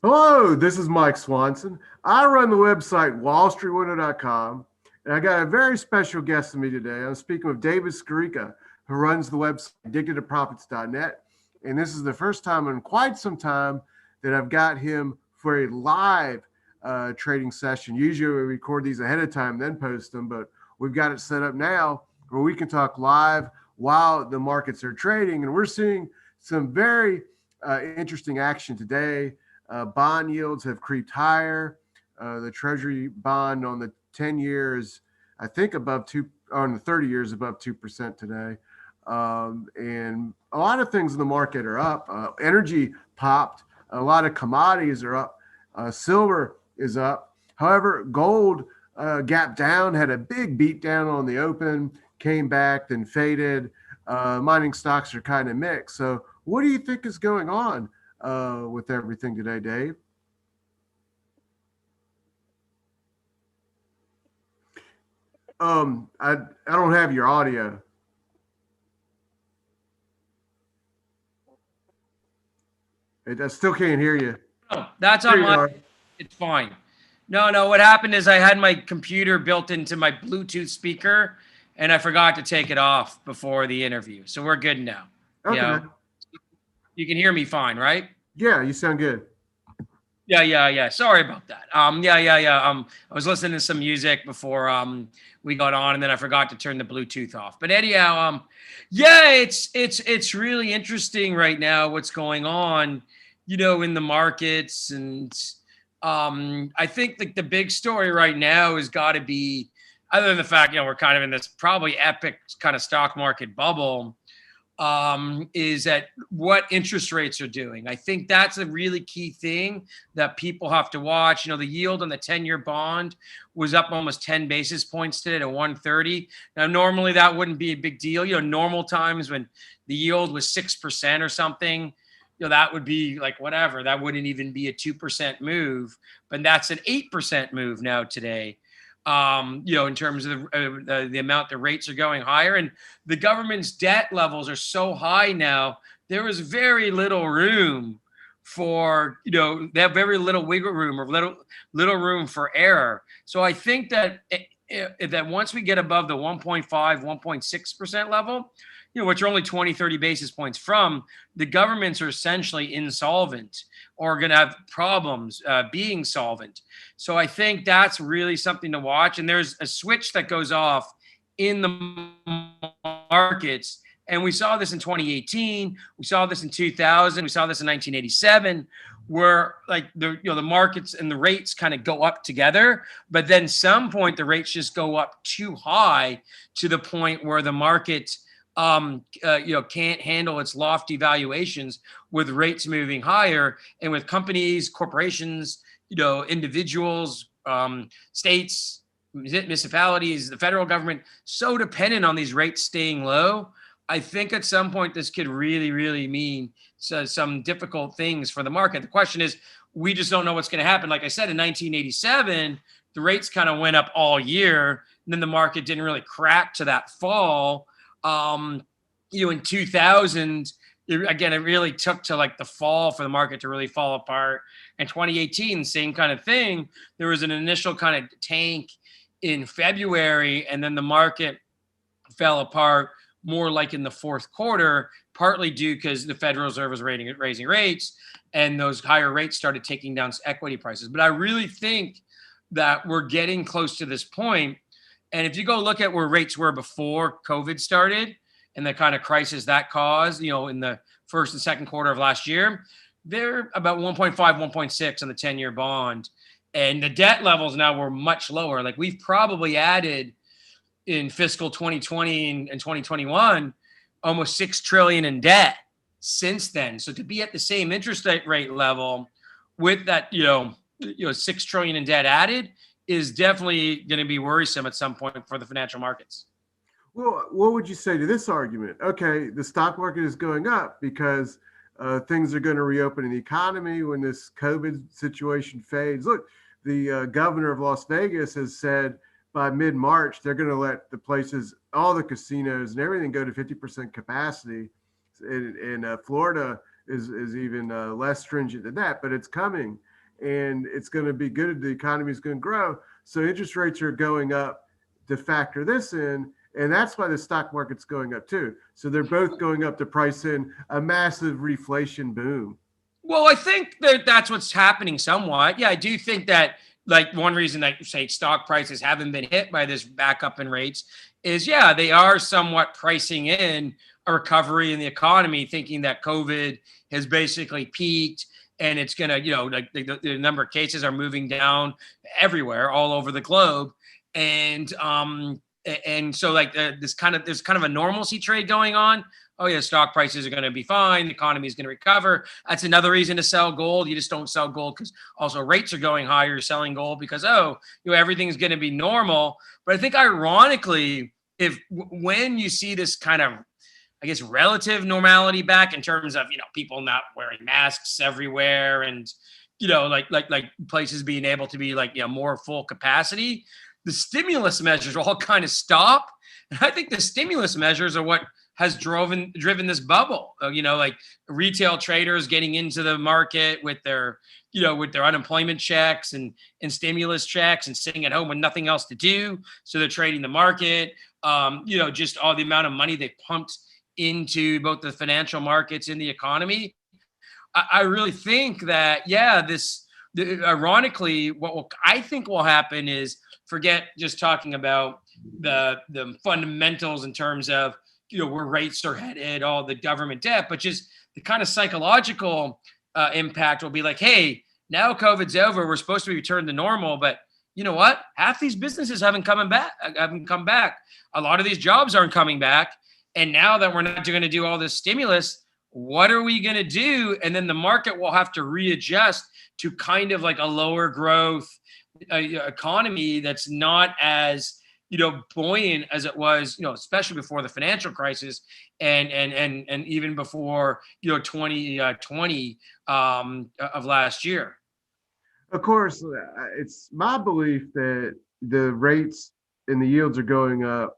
Hello, this is Mike Swanson. I run the website WallStreetWindow.com, and I got a very special guest with me today. I'm speaking with David Skarica, who runs the website addictedtoprofits.net. And this is the first time in quite some time that I've got him for a live trading session. Usually we record these ahead of time, then post them, but we've got it set up now where we can talk live while the markets are trading. And we're seeing some very interesting action today. Bond yields have creeped higher. The Treasury bond on the 10 years, I think above two, on the 30 years above 2% today. And a lot of things in the market are up. Energy popped. A lot of commodities are up. Silver is up. However, gold gapped down, had a big beat down on the open, came back, then faded. Mining stocks are kind of mixed. So, what do you think is going on with everything today, Dave? I don't have your audio. I still can't hear you. Oh, that's There on you my. are. It's fine. No. What happened is I had my computer built into my Bluetooth speaker, and I forgot to take it off before the interview. So we're good now. You Okay. know, you can hear me fine, right? Yeah, you sound good. Yeah. Sorry about that. Yeah. I was listening to some music before we got on, and then I forgot to turn the Bluetooth off. But anyhow, yeah, it's really interesting right now what's going on, in the markets, and I think the big story right now has got to be, other than the fact we're kind of in this probably epic kind of stock market bubble, is that what interest rates are doing. I think that's a really key thing that people have to watch. The yield on the 10-year bond was up almost 10 basis points today to 130. Now, normally that wouldn't be a big deal. Normal times when the yield was 6% or something, that would be like whatever. That wouldn't even be a 2% move, but that's an 8% move now today. In terms of the amount the rates are going higher, and the government's debt levels are so high now, there is very little room for, they have very little wiggle room or little room for error. So I think that that once we get above the 1.5, 1.6% level, which are only 20, 30 basis points from, the governments are essentially insolvent or going to have problems being solvent. So I think that's really something to watch. And there's a switch that goes off in the markets. And we saw this in 2018. We saw this in 2000. We saw this in 1987, where like the markets and the rates kind of go up together, but then some point the rates just go up too high to the point where the market can't handle its lofty valuations with rates moving higher, and with companies, corporations, individuals, states, municipalities, the federal government, so dependent on these rates staying low. I think at some point this could really, really mean some difficult things for the market. The question is, we just don't know what's going to happen. Like I said, in 1987, the rates kind of went up all year, and then the market didn't really crack to that fall. In 2000, again, it really took to like the fall for the market to really fall apart. In 2018, same kind of thing. There was an initial kind of tank in February, and then the market fell apart more like in the fourth quarter, partly due because the Federal Reserve was raising rates, and those higher rates started taking down equity prices. But I really think that we're getting close to this point. And if you go look at where rates were before COVID started and the kind of crisis that caused, in the first and second quarter of last year, they're about 1.5, 1.6 on the 10-year bond. And the debt levels now were much lower. Like we've probably added in fiscal 2020 and 2021 almost 6 trillion in debt since then. So to be at the same interest rate level with that, 6 trillion in debt added is definitely going to be worrisome at some point for the financial markets. Well, what would you say to this argument? Okay, the stock market is going up because things are going to reopen in the economy when this COVID situation fades. Look, the governor of Las Vegas has said by mid-March they're going to let the places, all the casinos and everything, go to 50% capacity. And Florida is even less stringent than that, but it's coming. and it's going to be good. The economy is going to grow. So interest rates are going up to factor this in. And that's why the stock market's going up too. So they're both going up to price in a massive reflation boom. Well, I think that that's what's happening somewhat. Yeah, I do think that like one reason that say stock prices haven't been hit by this backup in rates is yeah, they are somewhat pricing in a recovery in the economy, thinking that COVID has basically peaked and it's gonna, like the number of cases are moving down everywhere, all over the globe, and so like there's kind of a normalcy trade going on. Oh yeah, stock prices are going to be fine. The economy is going to recover. That's another reason to sell gold. You just don't sell gold because also rates are going higher. You're selling gold because everything's going to be normal. But I think ironically, when you see this kind of, I guess, relative normality back in terms of people not wearing masks everywhere and like places being able to be like more full capacity, the stimulus measures all kind of stop. And I think the stimulus measures are what has driven this bubble. Like retail traders getting into the market with their unemployment checks and stimulus checks and sitting at home with nothing else to do. So they're trading the market. Just all the amount of money they pumped into both the financial markets and the economy. I really think that, ironically, I think will happen is forget just talking about the fundamentals in terms of where rates are headed, all the government debt, but just the kind of psychological impact will be like, hey, now COVID's over. We're supposed to be returned to normal, but you know what? Half these businesses haven't come back. A lot of these jobs aren't coming back. And now that we're not going to do all this stimulus, what are we going to do? And then the market will have to readjust to kind of like a lower growth economy that's not as buoyant as it was, especially before the financial crisis and even before 2020 of last year. Of course, it's my belief that the rates and the yields are going up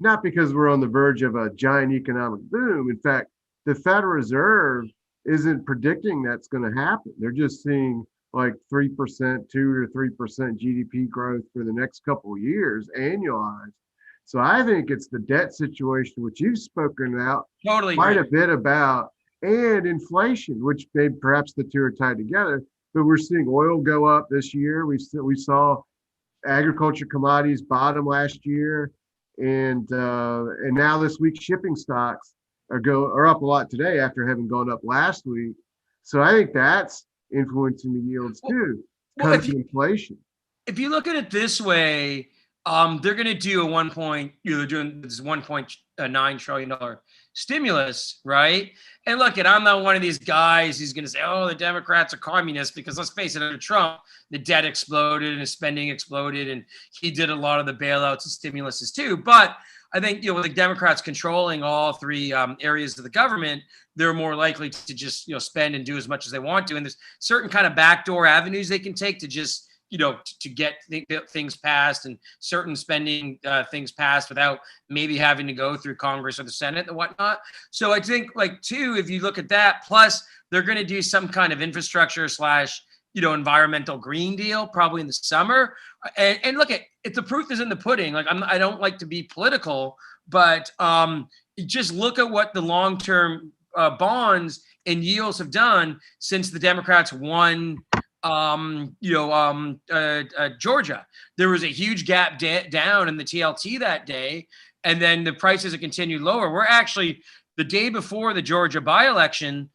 not because we're on the verge of a giant economic boom. In fact, the Federal Reserve isn't predicting that's going to happen. They're just seeing like 3%, 2 to 3% GDP growth for the next couple of years annualized. So I think it's the debt situation, which you've spoken out quite a bit about, and inflation, which maybe perhaps the two are tied together. But we're seeing oil go up this year. We saw agriculture commodities bottom last year, and now this week shipping stocks are up a lot today after having gone up last week. So I think that's influencing the yields too. Inflation. If you look at it this way, they're going to do they're doing this $1.9 trillion stimulus, right? And look, I'm not one of these guys who's going to say, oh, the Democrats are communists, because let's face it, under Trump, the debt exploded and his spending exploded, and he did a lot of the bailouts and stimuluses too. But I think, with the Democrats controlling all three areas of the government, they're more likely to just, spend and do as much as they want to. And there's certain kind of backdoor avenues they can take to just, to get things passed and certain spending things passed without maybe having to go through Congress or the Senate and whatnot. So I think too, if you look at that, plus they're going to do some kind of infrastructure / environmental green deal probably in the summer. And look, if the proof is in the pudding, I don't like to be political, but just look at what the long-term bonds and yields have done since the Democrats won Georgia. There was a huge gap down in the TLT that day, and then the prices have continued lower. We're actually, the day before the Georgia by-elections,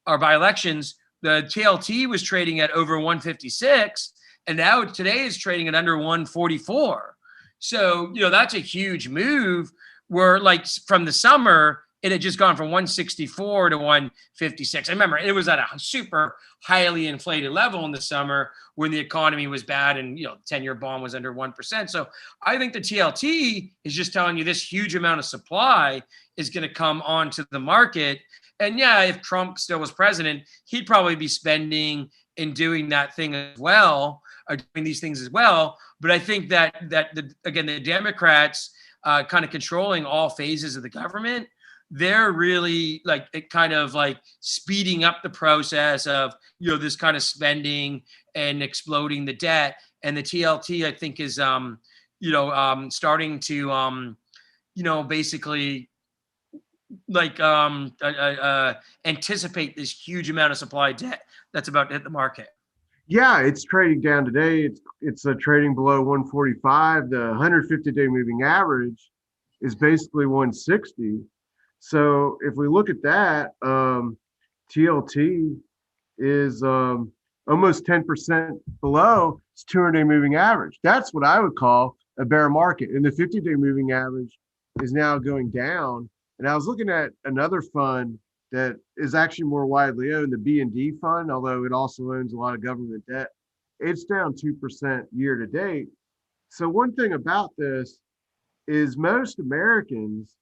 the TLT was trading at over 156, and now today is trading at under 144. So, that's a huge move where from the summer, it had just gone from 164 to 156. I remember it was at a super highly inflated level in the summer when the economy was bad and, 10-year bond was under 1%. So I think the TLT is just telling you this huge amount of supply is going to come onto the market. And yeah, if Trump still was president, he'd probably be spending and doing that thing as well, or doing these things as well. But I think that the Democrats kind of controlling all phases of the government, they're really like it kind of like speeding up the process of, this kind of spending and exploding the debt. And the TLT, I think, is, starting to, basically like anticipate this huge amount of supply debt that's about to hit the market. Yeah, it's trading down today. It's trading below 145. The 150-day moving average is basically 160. So if we look at that, TLT is almost 10% below its 200-day moving average. That's what I would call a bear market. And the 50-day moving average is now going down. And I was looking at another fund that is actually more widely owned, the B&D fund, although it also owns a lot of government debt. It's down 2% year to date. So one thing about this is most Americans,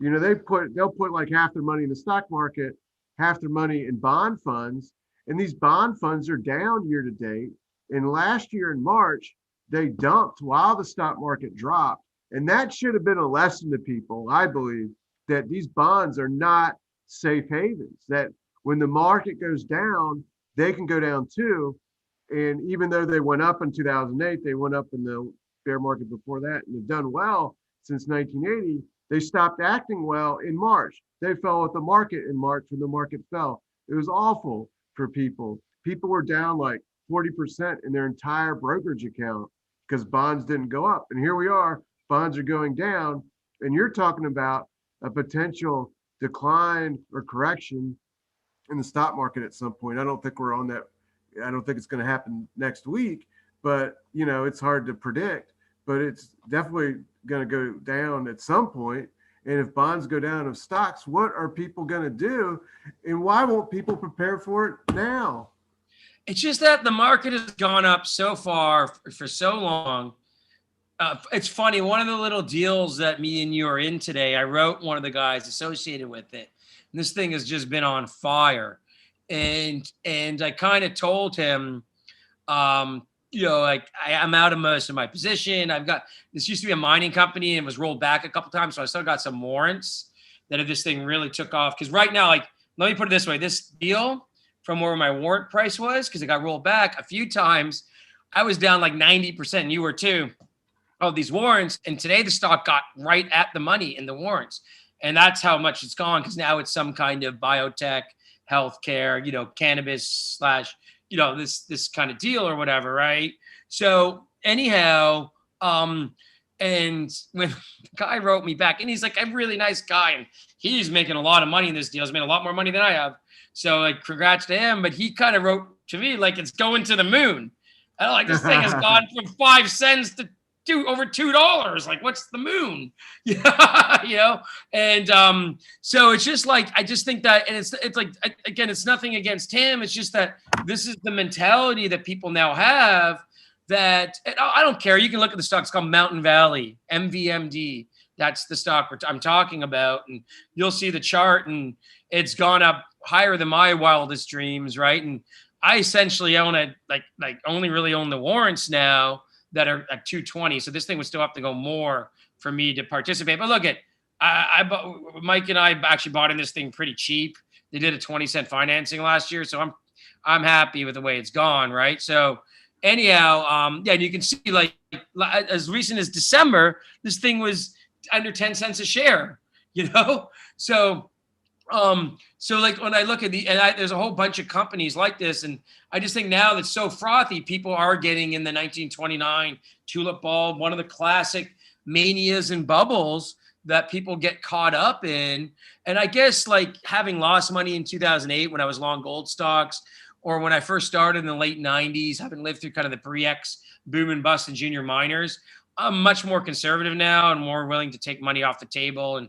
they'll put like half their money in the stock market, half their money in bond funds, and these bond funds are down year to date. And last year in March, they dumped while the stock market dropped. And that should have been a lesson to people, I believe, that these bonds are not safe havens, that when the market goes down, they can go down too. And even though they went up in 2008, they went up in the bear market before that, and they've done well since 1980. They stopped acting well in March. They fell with the market in March when the market fell. It was awful for people. People were down like 40% in their entire brokerage account because bonds didn't go up. And here we are, bonds are going down, and you're talking about a potential decline or correction in the stock market at some point. I don't think we're on that. I don't think it's going to happen next week, but it's hard to predict, but it's definitely going to go down at some point. And if bonds go down of stocks, what are people going to do? And why won't people prepare for it now? It's just that the market has gone up so far for so long. It's funny. One of the little deals that me and you are in today, I wrote one of the guys associated with it. And this thing has just been on fire. And I kind of told him, like I'm out of most of my position. This used to be a mining company and was rolled back a couple times. So I still got some warrants that if this thing really took off, because right now, like, let me put it this way, this deal from where my warrant price was, because it got rolled back a few times, I was down like 90%, and you were too, of these warrants. And today the stock got right at the money in the warrants. And that's how much it's gone, because now it's some kind of biotech, healthcare, cannabis / this kind of deal or whatever, right? So anyhow, and when the guy wrote me back, and he's like a really nice guy, and he's making a lot of money in this deal. He's made a lot more money than I have. So like, congrats to him. But he kind of wrote to me like it's going to the moon. I like, this thing has gone from 5 cents to over $2. Like, what's the moon? Yeah, And so it's just like, I just think that, and it's like, again, it's nothing against him. It's just that this is the mentality that people now have, that I don't care. You can look at the stock. It's called Mountain Valley, MVMD. That's the stock I'm talking about. And you'll see the chart, and it's gone up higher than my wildest dreams, right? And I essentially own it, like only really own the warrants now that are at 220. So this thing would still have to go more for me to participate. But look at, Mike and I actually bought in this thing pretty cheap. They did a 20-cent financing last year. So I'm happy with the way it's gone, right? So anyhow, yeah, you can see like as recent as December, this thing was under 10 cents a share, So like when I look at there's a whole bunch of companies like this, and I just think now that's so frothy, people are getting in the 1929 tulip bulb, one of the classic manias and bubbles that people get caught up in. And I guess like having lost money in 2008 when I was long gold stocks, or when I first started in the late 90s, having lived through kind of the pre-X boom and bust and junior miners, I'm much more conservative now and more willing to take money off the table. And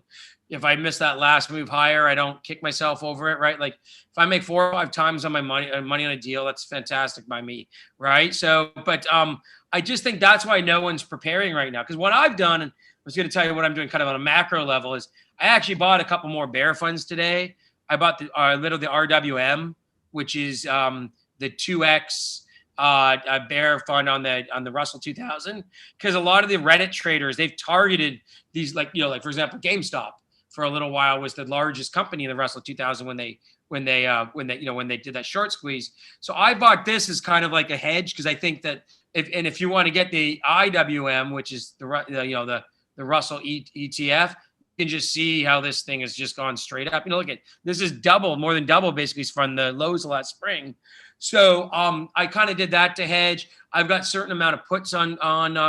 if I miss that last move higher, I don't kick myself over it, right? Like if I make 4 or 5 times on my money on a deal, that's fantastic by me, right? So, but I just think that's why no one's preparing right now. Because what I've done, and I was going to tell you what I'm doing kind of on a macro level, is I actually bought a couple more bear funds today. I bought the RWM, which is the 2X a bear fund on the Russell 2000, because a lot of the Reddit traders, they've targeted these, like, like for example, GameStop for a little while was the largest company in the Russell 2000 when they did that short squeeze. So I bought this as kind of like a hedge, because I think that if you want to get the IWM, which is the Russell ETF, you can just see how this thing has just gone straight up. Look at this, is more than double basically from the lows of last spring. So I kind of did that to hedge. I've got a certain amount of puts on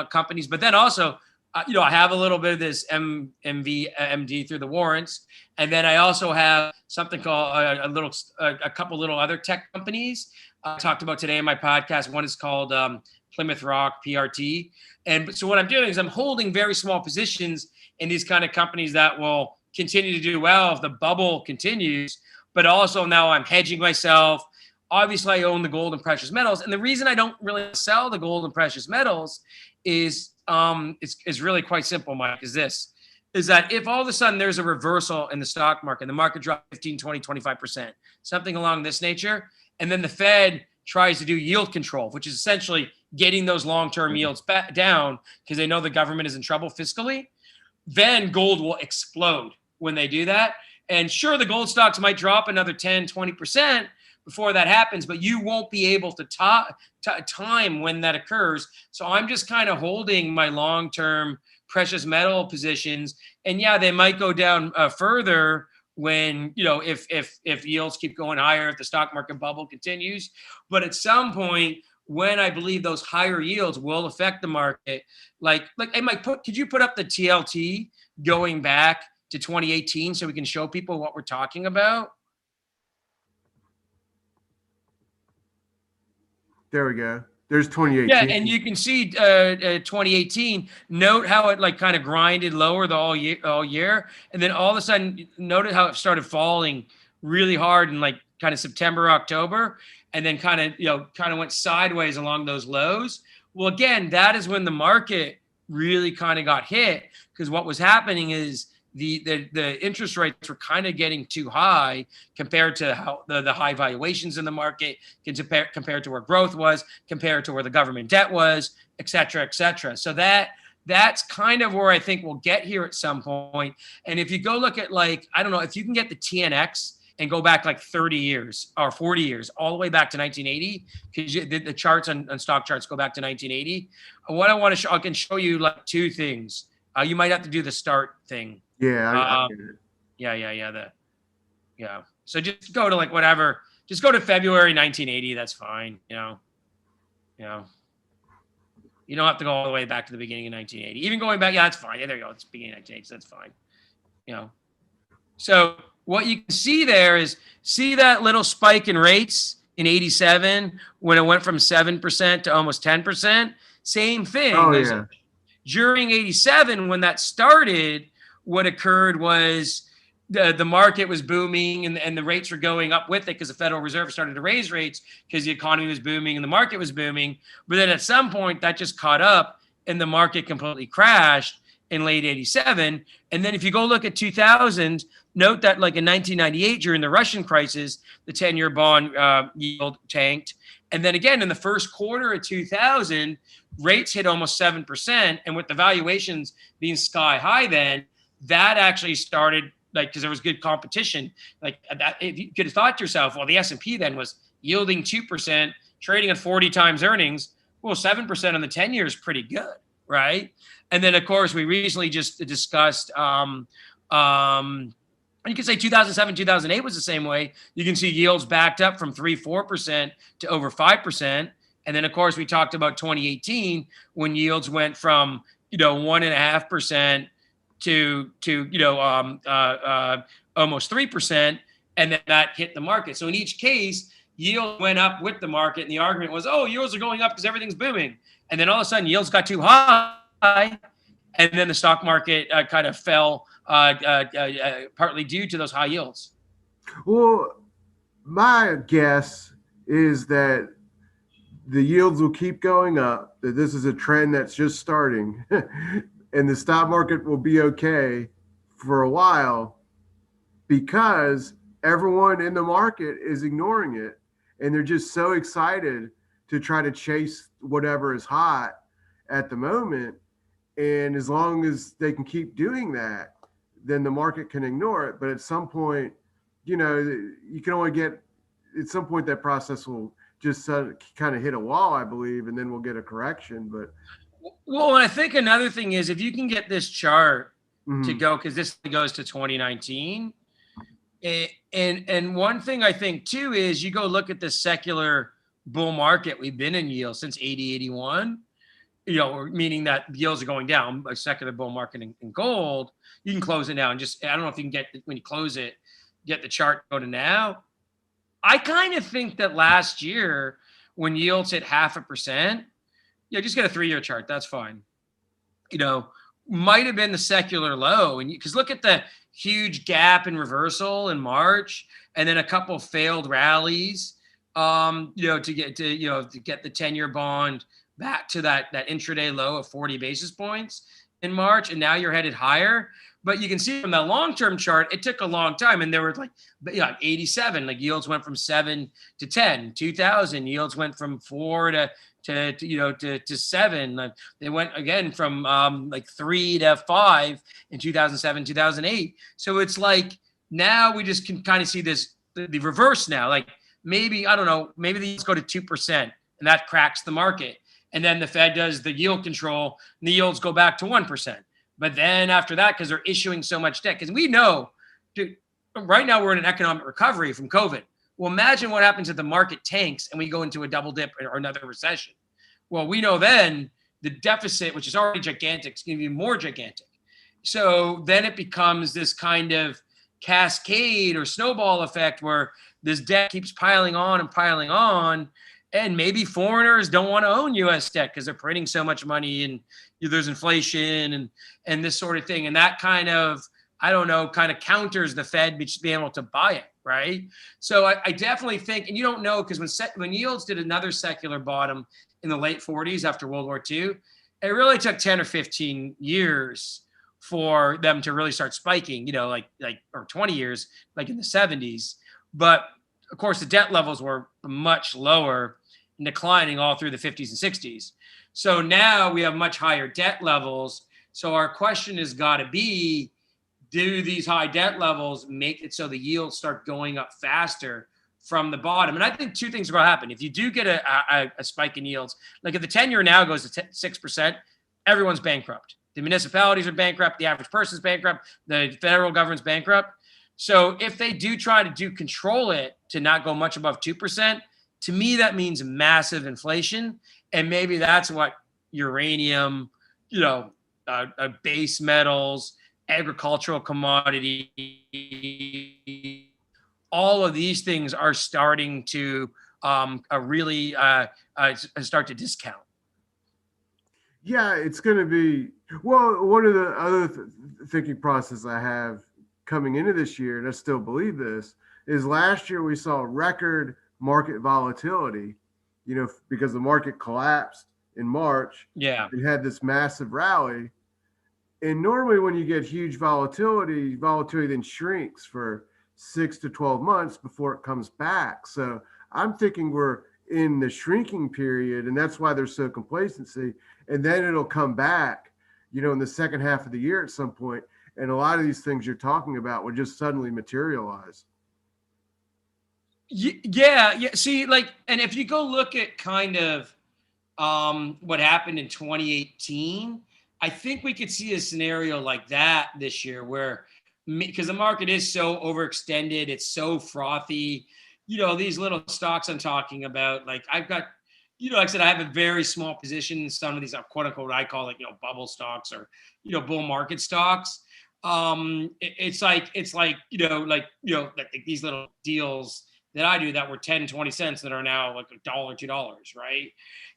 companies, but then also, I have a little bit of this MD through the warrants, and then I also have something called a couple little other tech companies I talked about today in my podcast. One is called Plymouth Rock PRT, and so what I'm doing is I'm holding very small positions in these kind of companies that will continue to do well if the bubble continues. But also now I'm hedging myself. Obviously, I own the gold and precious metals, and the reason I don't really sell the gold and precious metals is it's really quite simple, Mike, is that if all of a sudden there's a reversal in the stock market, the market drops 15, 20, 25%, something along this nature, and then the Fed tries to do yield control, which is essentially getting those long-term yields back down because they know the government is in trouble fiscally, then gold will explode when they do that. And sure, the gold stocks might drop another 10, 20% before that happens, but you won't be able to time when that occurs. So I'm just kind of holding my long-term precious metal positions. And yeah, they might go down further when, if yields keep going higher, if the stock market bubble continues. But at some point, when I believe those higher yields will affect the market, hey, Mike, could you put up the TLT going back to 2018 so we can show people what we're talking about? There we go. There's 2018. Yeah, and you can see 2018. Note how it kind of grinded lower all year, and then all of a sudden, notice how it started falling really hard in kind of September, October, and then kind of went sideways along those lows. Well, again, that is when the market really kind of got hit, because what was happening is the interest rates were kind of getting too high compared to how the high valuations in the market, compared to where growth was, compared to where the government debt was, et cetera, et cetera. So that's kind of where I think we'll get here at some point. And if you go look at I don't know, if you can get the TNX and go back 30 years or 40 years, all the way back to 1980, because the charts on stock charts go back to 1980. What I want to show, I can show you two things. You might have to do the start thing. Yeah, I get it. Yeah. So just go to whatever. Just go to February 1980. That's fine. You don't have to go all the way back to the beginning of 1980. Even going back, yeah, that's fine. Yeah, there you go. It's beginning of 1980. So that's fine. So what you can see there is that little spike in rates in 87 when it went from 7% to almost 10%. Same thing. Oh, yeah. During 87, when that started, what occurred was the market was booming and the rates were going up with it because the Federal Reserve started to raise rates because the economy was booming and the market was booming. But then at some point that just caught up and the market completely crashed in late 87. And then if you go look at 2000, note that in 1998 during the Russian crisis, the 10-year bond yield tanked. And then again, in the first quarter of 2000, rates hit almost 7%. And with the valuations being sky high then, that actually started because there was good competition. If you could have thought to yourself, well, the S&P then was yielding 2%, trading at 40 times earnings. Well, 7% on the 10 years is pretty good, right? And then, of course, we recently just discussed, you can say 2007, 2008 was the same way. You can see yields backed up from 3-4% to over 5%. And then, of course, we talked about 2018 when yields went from 1.5% to almost 3%, and then that hit the market. So in each case, yield went up with the market, and the argument was, oh, yields are going up because everything's booming. And then all of a sudden, yields got too high, and then the stock market kind of fell, partly due to those high yields. Well, my guess is that the yields will keep going up, that this is a trend that's just starting, and the stock market will be okay for a while because everyone in the market is ignoring it, and they're just so excited to try to chase whatever is hot at the moment. And as long as they can keep doing that, then the market can ignore it. But at some point, you can only get, at some point that process will just kind of hit a wall, I believe, and then we'll get a correction. But well, I think another thing is if you can get this chart to mhm. go, because this goes to 2019. And one thing I think too is you go look at the secular bull market we've been in yield since 80, 81, meaning that yields are going down, a secular bull market in gold. You can close it now and just, I don't know if you can get, when you close it, get the chart go to now. I kind of think that last year when yields hit 0.5%, just get a 3-year chart. That's fine. Might have been the secular low. And because look at the huge gap in reversal in March, and then a couple failed rallies, to get the 10-year bond back to that intraday low of 40 basis points in March. And now you're headed higher. But you can see from that long-term chart, it took a long time. And there were 87, like yields went from 7 to 10, 2000 yields went from 4 to 7. They went again from 3 to 5 in 2007, 2008. So it's like now we just can kind of see this, the reverse now. Like maybe, I don't know, maybe the yields go to 2% and that cracks the market. And then the Fed does the yield control and the yields go back to 1%. But then after that, because they're issuing so much debt, because we know, dude, right now we're in an economic recovery from COVID. Well, imagine what happens if the market tanks and we go into a double dip or another recession. Well, we know then the deficit, which is already gigantic, is going to be more gigantic. So then it becomes this kind of cascade or snowball effect where this debt keeps piling on and piling on. And maybe foreigners don't want to own U.S. debt because they're printing so much money and there's inflation and this sort of thing. And that kind of, I don't know, kind of counters the Fed just being able to buy it, right? So I definitely think, and you don't know, because when yields did another secular bottom in the late 40s after World War II, it really took 10 or 15 years for them to really start spiking, or 20 years, like in the 70s. But of course, the debt levels were much lower and declining all through the 50s and 60s. So now we have much higher debt levels. So our question has got to be, do these high debt levels make it so the yields start going up faster from the bottom? And I think two things are going to happen. If you do get a spike in yields, like if the 10-year now goes to 6%, everyone's bankrupt. The municipalities are bankrupt. The average person's bankrupt. The federal government's bankrupt. So if they do try to control it to not go much above 2%, to me, that means massive inflation. And maybe that's what uranium, base metals, agricultural commodities, all of these things are starting to really start to discount. Yeah, it's going to be, well, one of the other thinking process I have coming into this year, and I still believe this, is last year we saw record market volatility, because the market collapsed in March. Yeah. It had this massive rally. And normally when you get huge volatility then shrinks for 6 to 12 months before it comes back. So I'm thinking we're in the shrinking period, and that's why there's so complacency. And then it'll come back, in the second half of the year at some point. And a lot of these things you're talking about will just suddenly materialize. Yeah. See, and if you go look at kind of what happened in 2018, I think we could see a scenario like that this year where, because the market is so overextended, it's so frothy, these little stocks I'm talking about, like I've got, like I said, I have a very small position in some of these quote unquote, I call bubble stocks or, bull market stocks. It's like these little deals that I do that were 10, 20 cents that are now like $1, $2, right?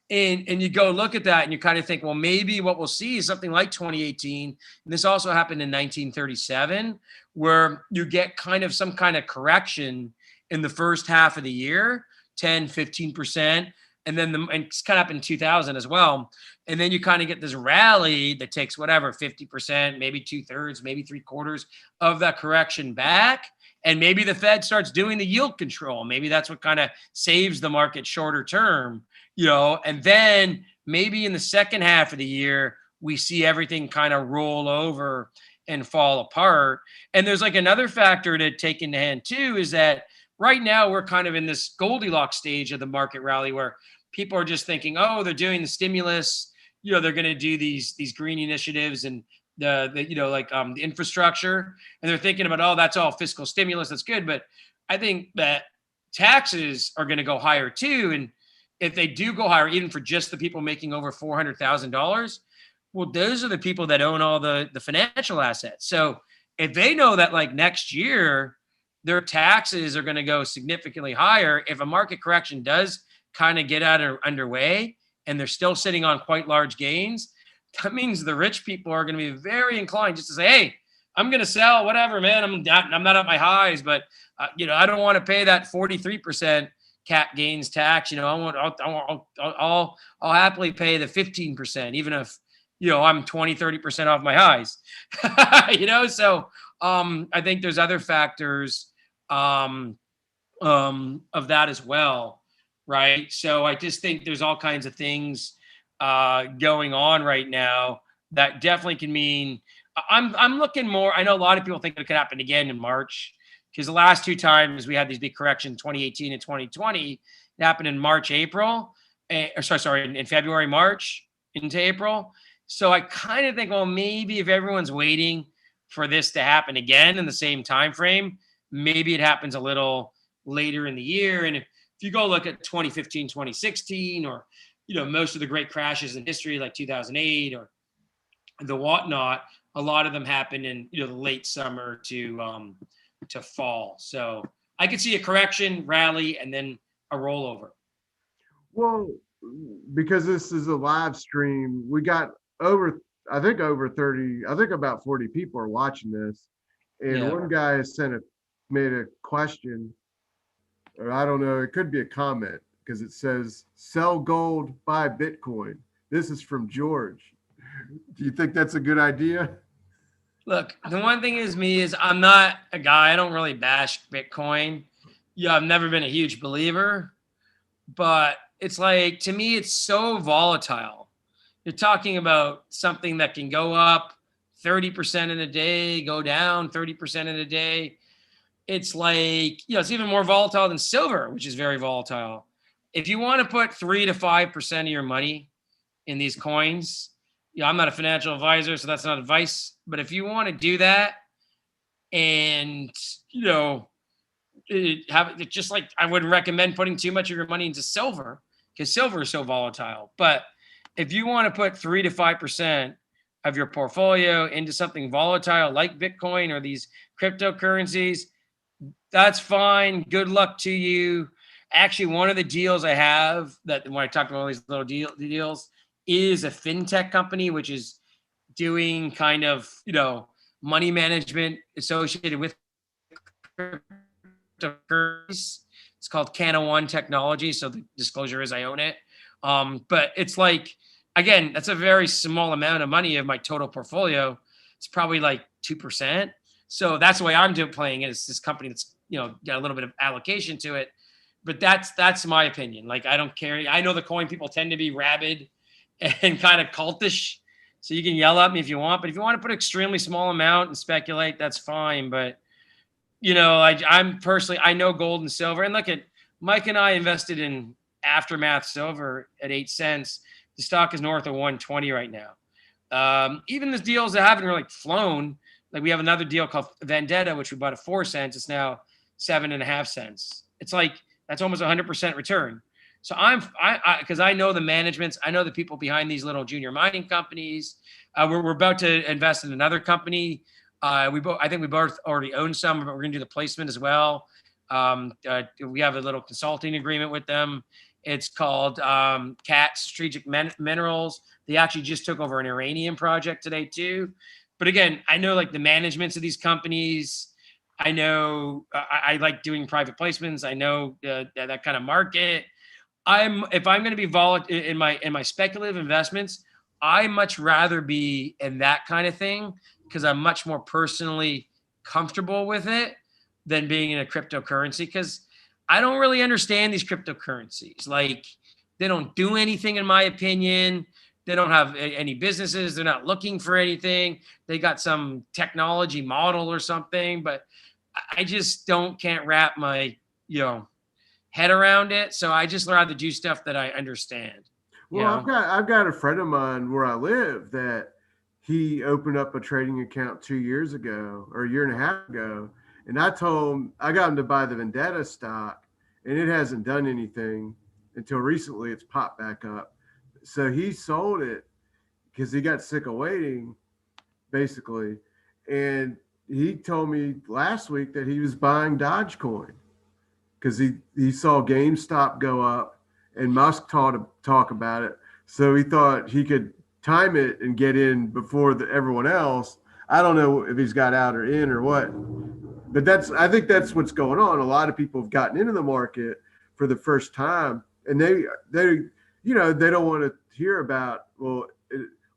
And you go look at that and you kind of think, well, maybe what we'll see is something like 2018. And this also happened in 1937, where you get kind of some kind of correction in the first half of the year, 10, 15%. And then and it's kind of happened in 2000 as well. And then you kind of get this rally that takes whatever, 50%, maybe 2/3, maybe 3/4 of that correction back. And maybe the Fed starts doing the yield control. Maybe that's what kind of saves the market shorter term, and then maybe in the second half of the year, we see everything kind of roll over and fall apart. And there's like another factor to take into hand too, is that right now we're kind of in this Goldilocks stage of the market rally where people are just thinking, oh, they're doing the stimulus, they're going to do these green initiatives and the infrastructure, and they're thinking about, oh, that's all fiscal stimulus, that's good. But I think that taxes are going to go higher too, and if they do go higher, even for just the people making over $400,000, well, those are the people that own all the financial assets. So if they know that like next year their taxes are going to go significantly higher, if a market correction does kind of get underway and they're still sitting on quite large gains, that means the rich people are going to be very inclined just to say, hey, I'm going to sell whatever, man. I'm not at my highs, but I don't want to pay that 43% cap gains tax. I'll happily pay the 15%, even if, I'm 20, 30% off my highs, So I think there's other factors of that as well. Right. So I just think there's all kinds of things going on right now that definitely can mean I'm looking more. I know a lot of people think it could happen again in March, because the last two times we had these big corrections, 2018 and 2020, it happened in March, April, in February, March into April. So I kind of think, well, maybe if everyone's waiting for this to happen again in the same time frame, maybe it happens a little later in the year. And if you go look at 2015, 2016, or most of the great crashes in history like 2008 or the whatnot, a lot of them happen in the late summer to fall. So I could see a correction, rally, and then a rollover. Well, because this is a live stream, we got over 30, I think about 40 people are watching this. And one guy has made a question, or I don't know, it could be a comment, because it says, sell gold, buy Bitcoin. This is from George. Do you think that's a good idea? Look, the one thing is I'm not a guy, I don't really bash Bitcoin. I've never been a huge believer, but it's like, to me, it's so volatile. You're talking about something that can go up 30% in a day, go down 30% in a day. It's like, it's even more volatile than silver, which is very volatile. If you want to put 3 to 5% of your money in these coins, I'm not a financial advisor, so that's not advice. But if you want to do that, and just like, I wouldn't recommend putting too much of your money into silver, because silver is so volatile. But if you want to put 3 to 5% of your portfolio into something volatile like Bitcoin or these cryptocurrencies, that's fine. Good luck to you. Actually, one of the deals I have, that when I talk about all these little deals, is a fintech company, which is doing kind of, money management associated with cryptocurrencies. It's called Cana One Technology. So the disclosure is I own it. But it's like, again, that's a very small amount of money of my total portfolio. It's probably like 2%. So that's the way I'm playing it. It's this company that's, got a little bit of allocation to it. But that's my opinion. Like, I don't care. I know the coin people tend to be rabid and kind of cultish. So you can yell at me if you want. But if you want to put an extremely small amount and speculate, that's fine. But, I'm personally, I know gold and silver. And look at Mike and I invested in Aftermath Silver at 8 cents. The stock is north of 120 right now. Even the deals that haven't really flown, like we have another deal called Vendetta, which we bought at 4 cents. It's now 7.5 cents. It's like, that's almost 100% return. So because I know the managements, I know the people behind these little junior mining companies. We're about to invest in another company. I think we both already own some, but we're going to do the placement as well. We have a little consulting agreement with them. It's called CAT Strategic Minerals. They actually just took over an uranium project today too. But again, I know like the managements of these companies. I know I like doing private placements. I know that kind of market. If I'm going to be volatile in my speculative investments, I much rather be in that kind of thing, because I'm much more personally comfortable with it than being in a cryptocurrency, because I don't really understand these cryptocurrencies. Like, they don't do anything, in my opinion. They don't have any businesses. They're not looking for anything. They got some technology model or something, but I just can't wrap my, head around it. So I just rather do stuff that I understand. Well, I've got a friend of mine where I live that he opened up a trading account 2 years ago or a year and a half ago, and I got him to buy the Vendetta stock, and it hasn't done anything until recently. It's popped back up, so he sold it because he got sick of waiting, basically, and he told me last week that he was buying Dogecoin because he saw GameStop go up and Musk talk about it. So he thought he could time it and get in before everyone else. I don't know if he's got out or in or what, but I think that's what's going on. A lot of people have gotten into the market for the first time, and they don't want to hear about,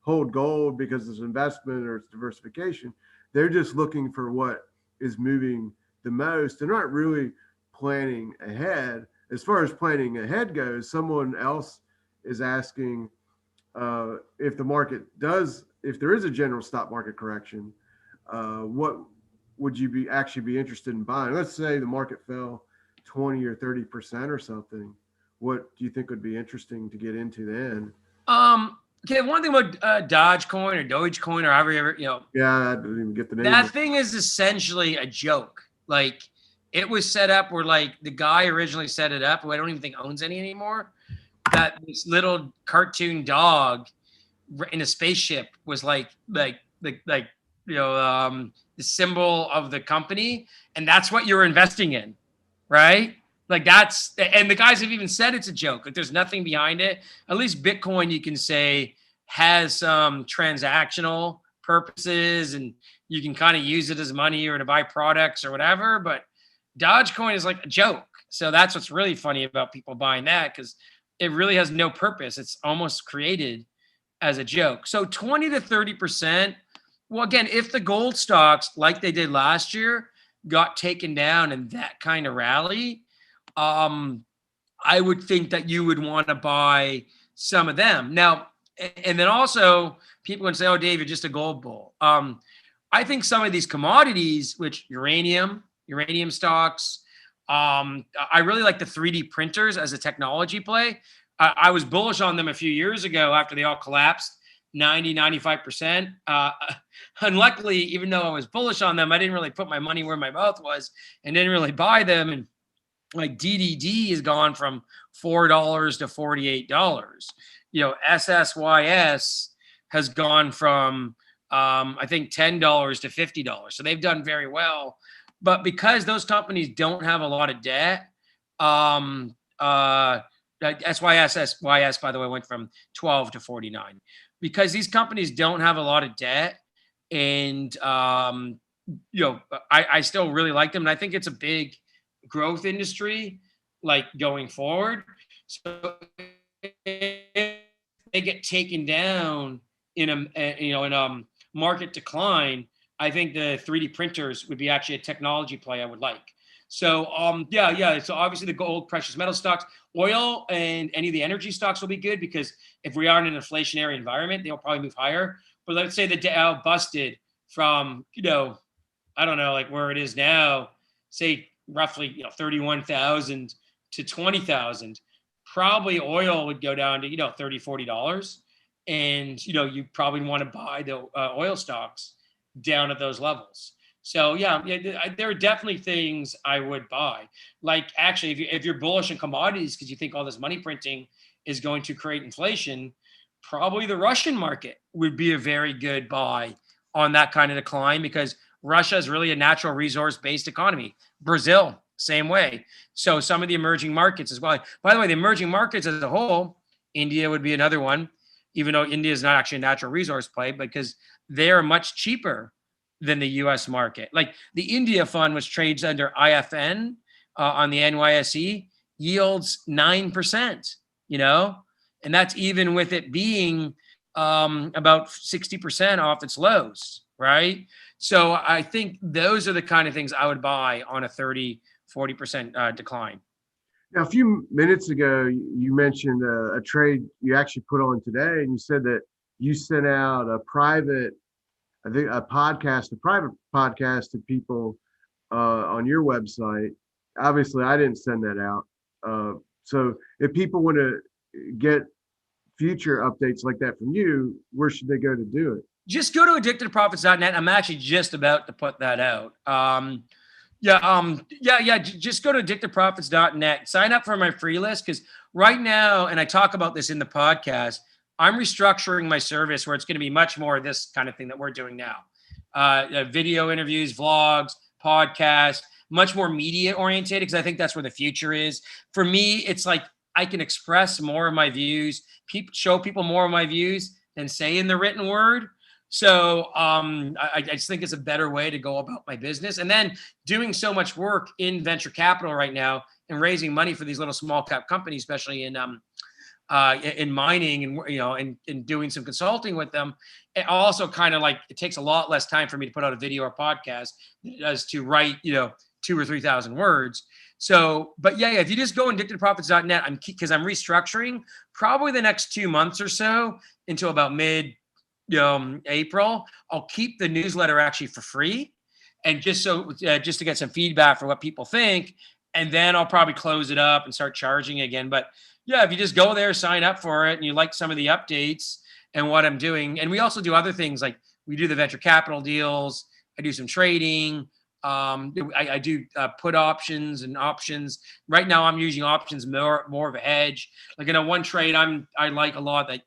hold gold because it's investment or it's diversification. They're just looking for what is moving the most. They're not really planning ahead. As far as planning ahead goes, someone else is asking if there is a general stock market correction, what would you be interested in buying? Let's say the market fell 20 or 30% or something. What do you think would be interesting to get into then? Okay, one thing about Dogecoin or Dogecoin or however Yeah, I didn't even get the name. That thing is essentially a joke. Like, it was set up where, like, the guy originally set it up, who I don't even think owns any anymore, that this little cartoon dog in a spaceship was the symbol of the company, and that's what you're investing in, right? Like, and the guys have even said it's a joke. Like, there's nothing behind it. At least Bitcoin, you can say, has some transactional purposes, and you can kind of use it as money or to buy products or whatever. But Dogecoin is like a joke. So that's what's really funny about people buying that, because it really has no purpose. It's almost created as a joke. So 20 to 30%. Well, again, if the gold stocks, like they did last year, got taken down in that kind of rally, I would think that you would want to buy some of them. Now, and then also people can say, oh, Dave, you're just a gold bull. I think some of these commodities, which uranium stocks, I really like the 3D printers as a technology play. I was bullish on them a few years ago after they all collapsed 95%. Unluckily, even though I was bullish on them, I didn't really put my money where my mouth was and didn't really buy them. And like DDD has gone from $4 to $48. SSYS has gone from I think $10 to $50. So they've done very well. But because those companies don't have a lot of debt, SYS, by the way, went from 12 to 49. Because these companies don't have a lot of debt, and I still really like them, and I think it's a big growth industry, like, going forward. So if they get taken down in a market decline, I think the 3D printers would be actually a technology play I would like. So So obviously the gold, precious metal stocks, oil, and any of the energy stocks will be good, because if we are in an inflationary environment, they'll probably move higher. But let's say the Dow busted from, I don't know, like where it is now, say roughly 31,000 to 20,000. Probably oil would go down to $30, $40, and you probably want to buy the oil stocks down at those levels. So there are definitely things I would buy. Like, actually, if you're bullish on commodities because you think all this money printing is going to create inflation, probably the Russian market would be a very good buy on that kind of decline, because Russia is really a natural resource-based economy. Brazil, same way. So some of the emerging markets as well. By the way, the emerging markets as a whole, India would be another one, even though India is not actually a natural resource play, because they're much cheaper than the U.S. market. Like the India fund, which trades under IFN on the NYSE, yields 9%, and that's even with it being about 60% off its lows, right? So I think those are the kind of things I would buy on a 30, 40% decline. Now, a few minutes ago, you mentioned a trade you actually put on today, and you said that you sent out a private, I think, a private podcast to people on your website. Obviously, I didn't send that out. So, if people want to get future updates like that from you, where should they go to do it? Just go to addictedtoprofits.net. I'm actually just about to put that out. Just go to addictedtoprofits.net. Sign up for my free list because right now, and I talk about this in the podcast, I'm restructuring my service where it's going to be much more this kind of thing that we're doing now. Video interviews, vlogs, podcasts, much more media oriented because I think that's where the future is. For me, it's like I can express more of my views, show people more of my views than say in the written word. So I just think it's a better way to go about my business. And then doing so much work in venture capital right now and raising money for these little small cap companies, especially in mining and doing some consulting with them. It also kind of like it takes a lot less time for me to put out a video or podcast than it does to write 2,000 or 3,000 words. So, but yeah, if you just go on addictedtoprofits.net, because I'm restructuring probably the next 2 months or so until about mid April. I'll keep the newsletter actually for free, and just to get some feedback for what people think, and then I'll probably close it up and start charging again. But yeah, if you just go there, sign up for it, and you like some of the updates and what I'm doing, and we also do other things like we do the venture capital deals. I do some trading. I do put options and options. Right now, I'm using options more of a hedge. Like in a one trade, I like a lot that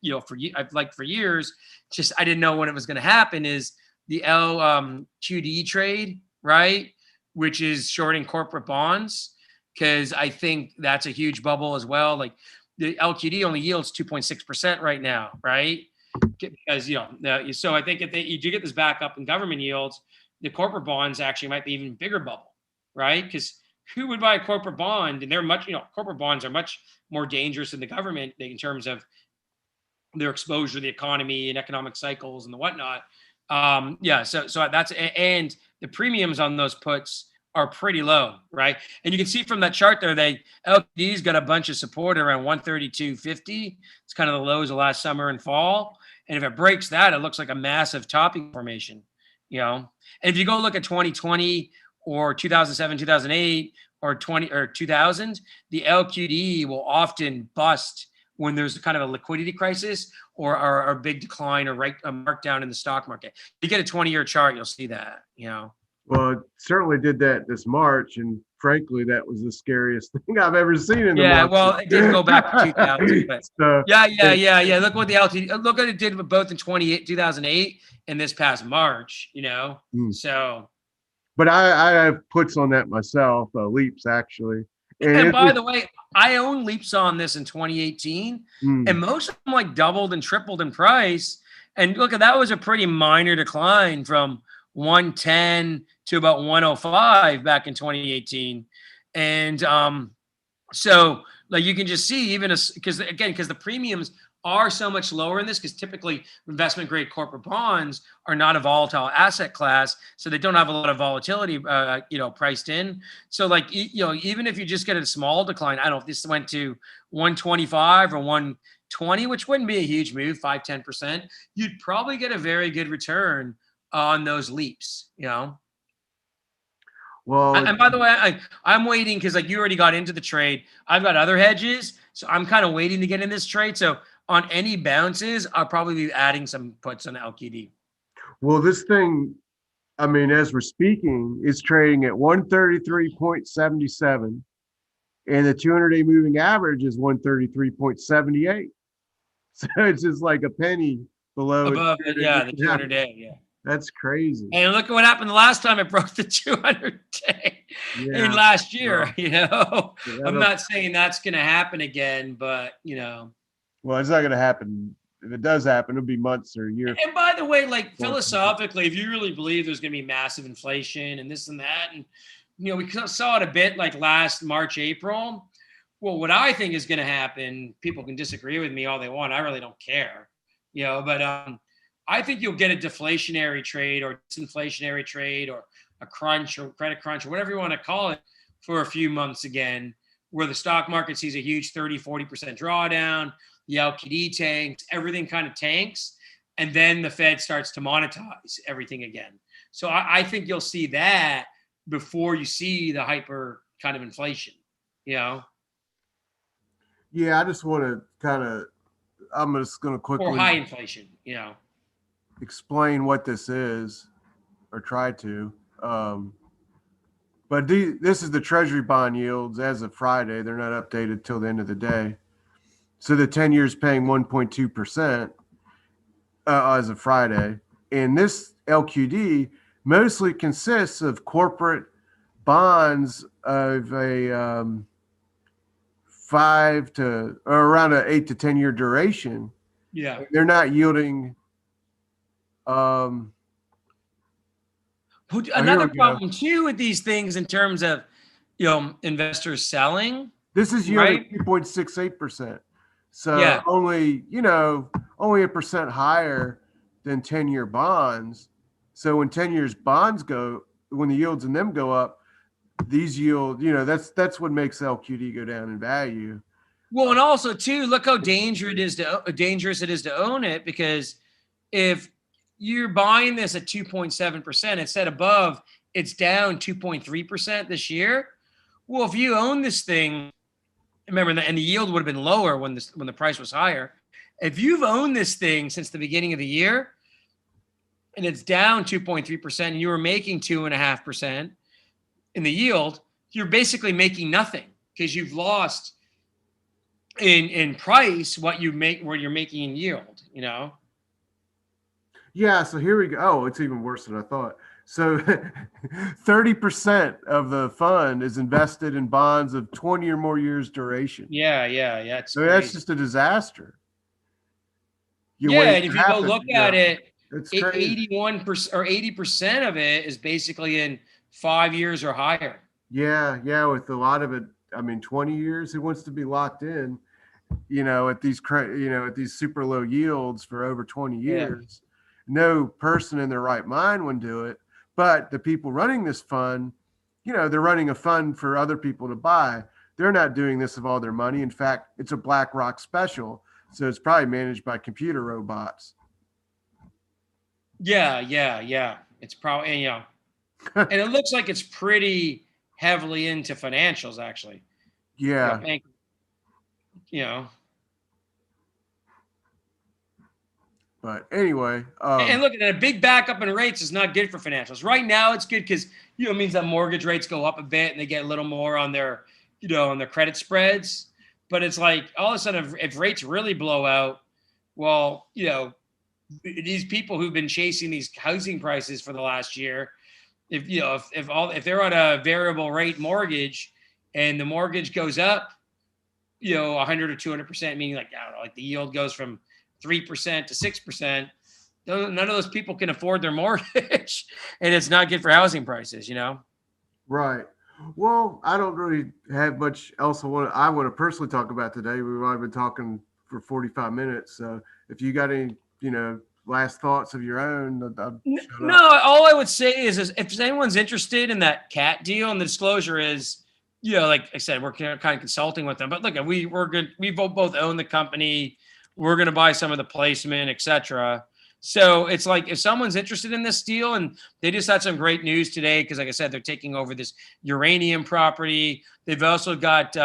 I've liked for years. Just I didn't know when it was going to happen. Is the LQD trade, right? Which is shorting corporate bonds, because I think that's a huge bubble as well. Like the LQD only yields 2.6% right now, right? Because so I think if you do get this back up in government yields, the corporate bonds actually might be even bigger bubble, right? Because who would buy a corporate bond? And they're corporate bonds are much more dangerous than the government in terms of their exposure to the economy and economic cycles and the whatnot. So that's, and the premiums on those puts are pretty low, right? And you can see from that chart there, LQD's got a bunch of support around 132.50. It's kind of the lows of last summer and fall. And if it breaks that, it looks like a massive topping formation. And if you go look at 2020 or 2007, 2008 or 2000, the LQD will often bust when there's kind of a liquidity crisis or a big decline or a markdown in the stock market. If you get a 20-year chart, you'll see that, Well, it certainly did that this March, and frankly, that was the scariest thing I've ever seen in the market. Yeah, well, it didn't go back to 2000, but yeah. Look what the LTD. Look what it did with both in 2008 and this past March. So. But I have puts on that myself, Leaps actually. And by the way, I own Leaps on this in 2018, and most of them like doubled and tripled in price. And look, that was a pretty minor decline from 110 to about 105 back in 2018. And so like you can just see because the premiums are so much lower in this, because typically investment grade corporate bonds are not a volatile asset class, so they don't have a lot of volatility priced in. So like even if you just get a small decline, I don't know if this went to 125 or 120, which wouldn't be a huge move, 5-10%, you'd probably get a very good return on those leaps. Well, and by the way, I'm waiting because like you already got into the trade. I've got other hedges, so I'm kind of waiting to get in this trade. So on any bounces, I'll probably be adding some puts on LQD. Well, this thing, I mean, as we're speaking, is trading at 133.77, and the 200-day moving average is 133.78. So it's just like a penny below above it. Yeah, the 200-day. Yeah. That's crazy. And look at what happened the last time it broke the 200-day in last year. I'm not saying that's going to happen again, but Well, it's not going to happen. If it does happen, it'll be months or years. And by the way, like philosophically, if you really believe there's going to be massive inflation and this and that, and we saw it a bit like last March, April. Well, what I think is going to happen, people can disagree with me all they want. I really don't care, but I think you'll get a deflationary trade or disinflationary trade or a crunch or credit crunch or whatever you want to call it for a few months again, where the stock market sees a huge 30-40% drawdown, the LQD tanks, everything kind of tanks, and then the Fed starts to monetize everything again. So I think you'll see that before you see the hyper kind of inflation, Yeah, I just want to I'm just going to or high quickly inflation, explain what this is, or try to. But this is the Treasury bond yields as of Friday. They're not updated till the end of the day. So the 10 years paying 1.2% as of Friday. And this LQD mostly consists of corporate bonds of a 5 to or around an 8 to 10 year duration. Yeah. They're not yielding. Another problem too with these things in terms of, investors selling. This is yielding 2.68%. So only a percent higher than 10-year bonds. So when 10 years bonds when the yields in them go up, these yield, that's what makes LQD go down in value. Well, and also too, look how dangerous it is to own it, because if you're buying this at 2.7%, it said above, it's down 2.3% this year. Well, if you own this thing, remember that, and the yield would have been lower when the price was higher. If you've owned this thing since the beginning of the year and it's down 2.3% and you were making 2.5% in the yield, you're basically making nothing, because you've lost in price what you're making in yield, Yeah, so here we go. Oh, it's even worse than I thought. So 30% of the fund is invested in bonds of 20 or more years duration. Yeah. So that's just a disaster. And if you go look at it, it's 81% or 80% of it is basically in 5 years or higher. Yeah, with a lot of it, 20 years, who wants to be locked in, at these super low yields for over 20 years. No person in their right mind would do it. But the people running this fund, they're running a fund for other people to buy. They're not doing this of all their money. In fact, it's a BlackRock special. So it's probably managed by computer robots. Yeah. It's probably, and it looks like it's pretty heavily into financials, actually. Yeah. But anyway, and look, at a big backup in rates is not good for financials. Right now, it's good because it means that mortgage rates go up a bit and they get a little more on their on their credit spreads. But it's like all of a sudden, if rates really blow out, well, these people who've been chasing these housing prices for the last year, if they're on a variable rate mortgage and the mortgage goes up, 100 or 200%, meaning like, I don't know, like the yield goes from 3% to 6%, none of those people can afford their mortgage, and it's not good for housing prices, Right. Well, I don't really have much else I want to personally talk about today. We've already been talking for 45 minutes. So if you got any, last thoughts of your own, no, all I would say is if anyone's interested in that cat deal, and the disclosure is, like I said, we're kind of consulting with them, but look, we're good. We both own the company. We're going to buy some of the placement, etc. So it's like, if someone's interested in this deal, and they just had some great news today, because like I said, they're taking over this uranium property. They've also got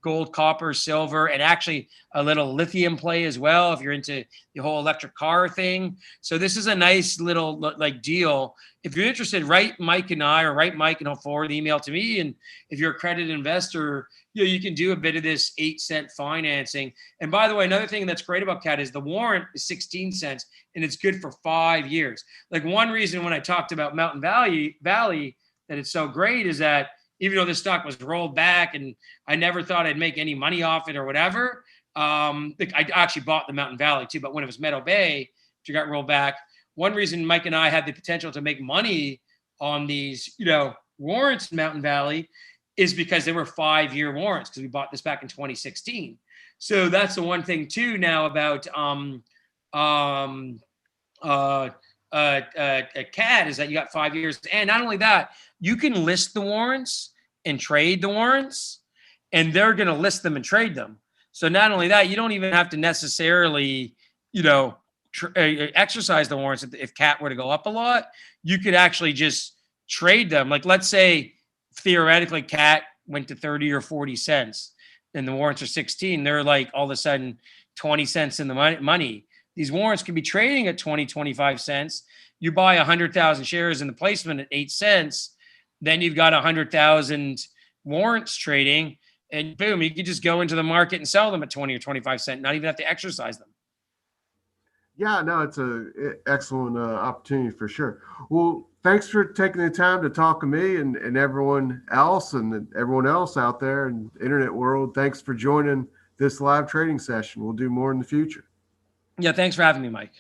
gold, copper, silver, and actually a little lithium play as well, if you're into the whole electric car thing. So this is a nice little deal. If you're interested, write Mike and I, or write Mike and he'll forward the email to me. And if you're a accredited investor, you can do a bit of this 8-cent financing. And by the way, another thing that's great about CAT is the warrant is 16 cents and it's good for 5 years. Like, one reason when I talked about Mountain Valley that it's so great is that even though this stock was rolled back and I never thought I'd make any money off it or whatever, I actually bought the Mountain Valley too. But when it was Meadow Bay, which got rolled back, one reason Mike and I had the potential to make money on these, warrants in Mountain Valley is because they were 5-year warrants, because we bought this back in 2016. So that's the one thing too now about a CAD is that you got 5 years. And not only that, you can list the warrants and trade the warrants. and they're going to list them and trade them. So not only that, you don't even have to necessarily, exercise the warrants. If CAT were to go up a lot, you could actually just trade them. Like, let's say theoretically CAT went to 30 or 40 cents and the warrants are 16. They're like all of a sudden 20 cents in the money. These warrants can be trading at 20, 25 cents. You buy 100,000 shares in the placement at 8 cents. Then you've got 100,000 warrants trading, and boom, you could just go into the market and sell them at 20 or 25 cents, not even have to exercise them. Yeah, no, it's an excellent opportunity for sure. Well, thanks for taking the time to talk to me and everyone else out there in the internet world. Thanks for joining this live trading session. We'll do more in the future. Yeah, thanks for having me, Mike.